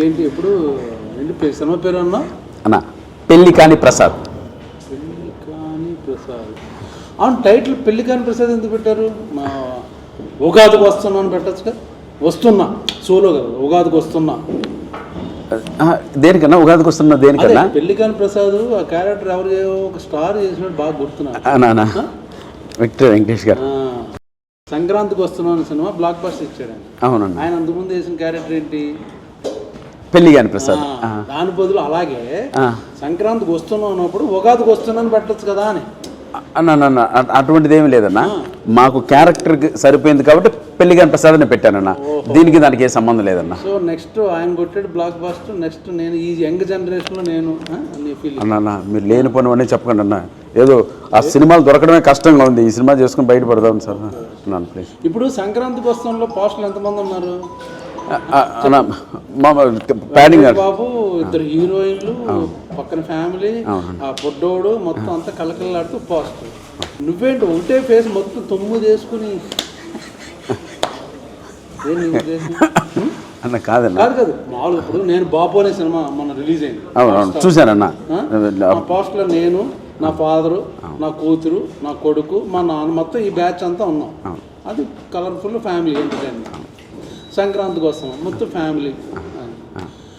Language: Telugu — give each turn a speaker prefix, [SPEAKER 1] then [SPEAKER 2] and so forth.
[SPEAKER 1] ఇంకేంటి ఎప్పుడు ఏంటి సినిమా పేరు అన్నా
[SPEAKER 2] అన్న పెళ్లి కాని ప్రసాద్.
[SPEAKER 1] పెళ్లి కాని ప్రసాద్. అవును, టైటిల్ పెళ్లి కాని ప్రసాద్ ఎందుకు పెట్టారు? మా ఉగాదికి వస్తున్నా అని పెట్టచ్చుగా. వస్తున్నా సోలో కదా, ఉగాదికి వస్తున్నా.
[SPEAKER 2] దేనికన్నా ఉగాదికి వస్తున్నా దేనికన్నా?
[SPEAKER 1] పెళ్లి కాని ప్రసాద్ ఆ క్యారెక్టర్ ఎవరు ఒక స్టార్ చేసినట్టు బాగా
[SPEAKER 2] గుర్తున్నా. విక్టర్ వెంకటేష్ గారు
[SPEAKER 1] సంక్రాంతికి వస్తున్నాం అనే సినిమా బ్లాక్ బస్టర్ ఇచ్చాడు.
[SPEAKER 2] అవునండి.
[SPEAKER 1] ఆయన అంతకుముందు వేసిన క్యారెక్టర్ ఏంటి?
[SPEAKER 2] పెళ్లి కాని ప్రసాద్.
[SPEAKER 1] దాని బదులు అలాగే సంక్రాంతికి వస్తున్నాం అన్నప్పుడు ఉగాదికి వస్తున్నాను పెట్టచ్చు కదా అని.
[SPEAKER 2] అన్న అటువంటిది ఏమి లేదన్నా, మాకు క్యారెక్టర్కి సరిపోయింది కాబట్టి పెళ్లి కాని ప్రసాద్ అని పెట్టానన్నా. దీనికి దానికి ఏ సంబంధం లేదన్నా.
[SPEAKER 1] సో నెక్స్ట్ ఆయన కొట్టాడు బ్లాక్ బస్టర్, నెక్స్ట్ నేను ఈ యంగ్ జనరేషన్లో నేను
[SPEAKER 2] అన్న మీరు లేనిపోయినవన్నీ చెప్పకండి అన్న. ఏదో ఆ సినిమాలు దొరకడమే కష్టంగా ఉంది, ఈ సినిమా చేసుకుని బయటపడదాం సార్ అన్నాను ప్లీజ్.
[SPEAKER 1] ఇప్పుడు సంక్రాంతికి వస్తాంలో పోస్టులు ఎంతమంది ఉన్నారు?
[SPEAKER 2] ప్యాడింగ్
[SPEAKER 1] బాబు, ఇద్దరు హీరోయిన్లు, పక్కన ఫ్యామిలీ, ఆ పొడ్డోడు, మొత్తం అంతా కలకలాడుతూ పోస్టర్. నువ్వేంటి ఒకటే ఫేస్ మొత్తం 9 వేసుకుని
[SPEAKER 2] అన్న? కాదన్న,
[SPEAKER 1] కాదు మామూలు. ఇప్పుడు నేను బాబు అనే సినిమా మొన్న రిలీజ్ అయింది.
[SPEAKER 2] అవును చూశానన్న.
[SPEAKER 1] పోస్టర్లో నేను, నా ఫాదరు, నా కూతురు, నా కొడుకు, మా నాన్న, మొత్తం ఈ బ్యాచ్ అంతా ఉన్నాం. అది కలర్ఫుల్ ఫ్యామిలీ ఎంటర్టైన్మెంట్. సంక్రాంతికి వస్తాం మొత్తం ఫ్యామిలీ